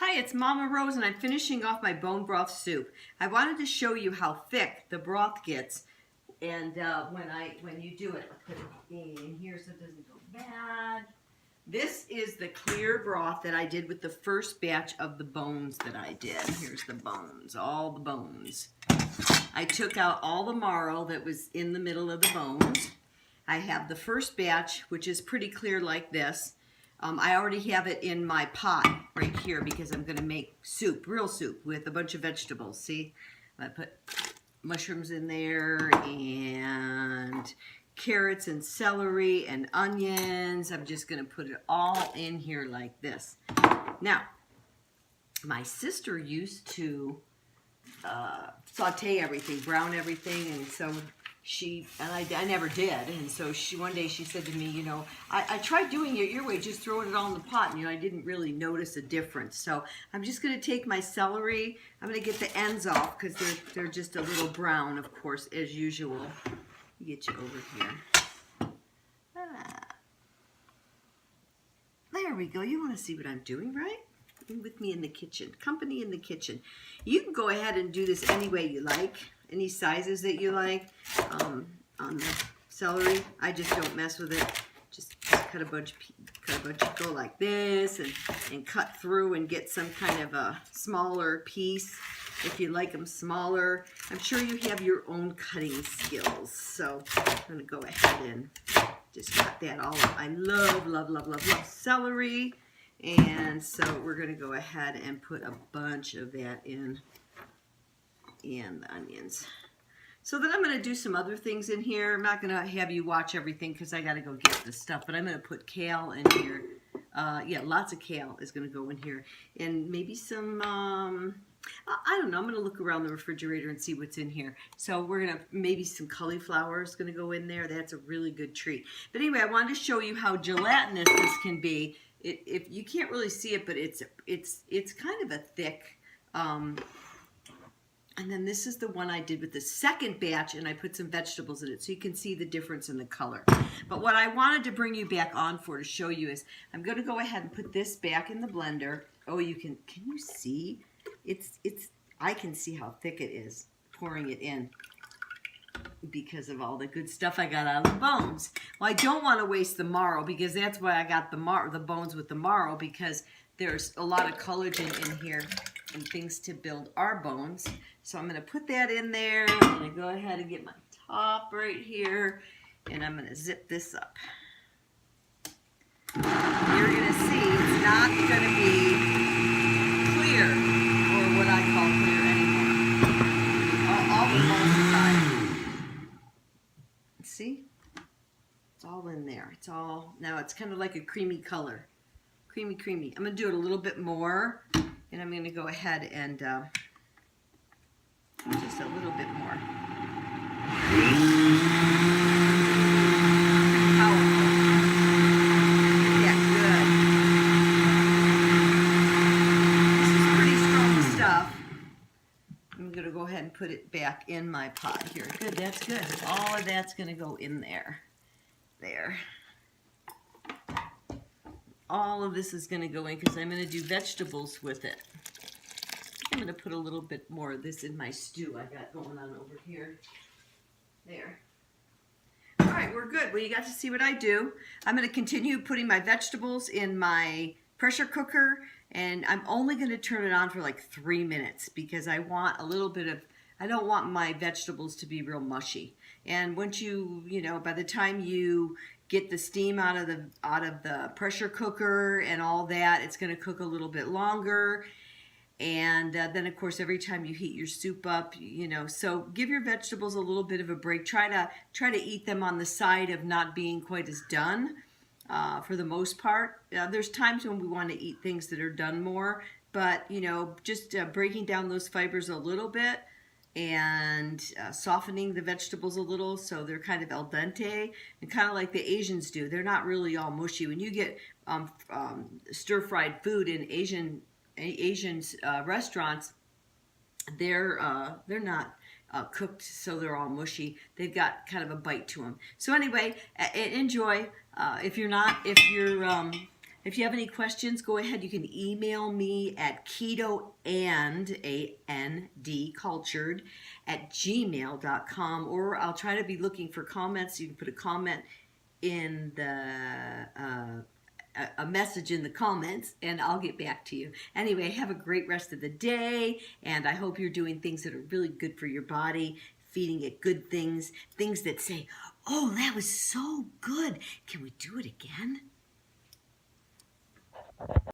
Hi, it's Mama Rose and I'm finishing off my bone broth soup. I wanted to show you how thick the broth gets, and when you do it, I'll put it in here so it doesn't go bad. This is the clear broth that I did with the first batch of the bones that I did. Here's the bones, all the bones. I took out all the marrow that was in the middle of the bones. I have the first batch, which is pretty clear like this. I already have it in my pot right here because I'm going to make soup, real soup, with a bunch of vegetables. See, I put mushrooms in there and carrots and celery and onions. I'm just going to put it all in here like this. Now, my sister used to saute everything, brown everything, and so I never did, and so one day she said to me, you know, I tried doing it your way, just throwing it all in the pot, and you know, I didn't really notice a difference. So I'm just going to take my celery, I'm going to get the ends off because they're just a little brown, of course, as usual. Get you over here. There we go. You want to see what I'm doing, right? With me in the kitchen, company in the kitchen. You can go ahead and do this any way you like, any sizes that you like. On the celery, I just don't mess with it. Just cut a bunch, go like this, and cut through and get some kind of a smaller piece. If you like them smaller, I'm sure you have your own cutting skills. So I'm gonna go ahead and just cut that all up. I love, love, love, love, love celery. And so we're going to go ahead and put a bunch of that in, and the onions. So then I'm going to do some other things in here. I'm not going to have you watch everything because I got to go get this stuff, but I'm going to put kale in here. Yeah, lots of kale is going to go in here. And maybe some, I don't know, I'm going to look around the refrigerator and see what's in here. So we're going to, maybe some cauliflower is going to go in there. That's a really good treat. But anyway, I wanted to show you how gelatinous this can be. If you can't really see it, but it's kind of a thick, and then this is the one I did with the second batch, and I put some vegetables in it so you can see the difference in the color. But what I wanted to bring you back on for to show you is I'm going to go ahead and put this back in the blender. Oh, can you see? I can see how thick it is pouring it in, because of all the good stuff I got out of the bones. Well, I don't want to waste the marrow because that's why I got the bones with the marrow, because there's a lot of collagen in here and things to build our bones. So I'm going to put that in there. I'm going to go ahead and get my top right here, and I'm going to zip this up. You're going to see it's not going to be clear, or what I call clear anymore. All the bones inside. See? It's all in there. It's all, now it's kind of like a creamy color. Creamy, creamy. I'm going to do it a little bit more, and I'm going to go ahead and just a little bit more. Powerful. Yeah, good. This is pretty strong stuff. I'm going to go ahead and put it back in my pot here. Good, that's good. All of that's going to go in there. There. All of this is going to go in because I'm going to do vegetables with it. I'm going to put a little bit more of this in my stew I got going on over here. There. All right, we're good. Well, you got to see what I do. I'm going to continue putting my vegetables in my pressure cooker, and I'm only going to turn it on for like 3 minutes because I want a little bit of, I don't want my vegetables to be real mushy. And once you know, by the time you get the steam out of the pressure cooker and all that, it's going to cook a little bit longer. And then, of course, every time you heat your soup up, you know, so give your vegetables a little bit of a break. Try to eat them on the side of not being quite as done. For the most part, there's times when we want to eat things that are done more, but you know, just breaking down those fibers a little bit and softening the vegetables a little so they're kind of al dente, and kind of like the Asians do. They're not really all mushy. When you get stir-fried food in Asian restaurants, they're not cooked so they're all mushy. They've got kind of a bite to them. So anyway, enjoy. If you're If you have any questions, go ahead. You can email me at ketoandcultured at gmail.com, or I'll try to be looking for comments. You can put a comment in the a message in the comments, and I'll get back to you. Anyway, have a great rest of the day, and I hope you're doing things that are really good for your body, feeding it good things, things that say, oh, that was so good. Can we do it again?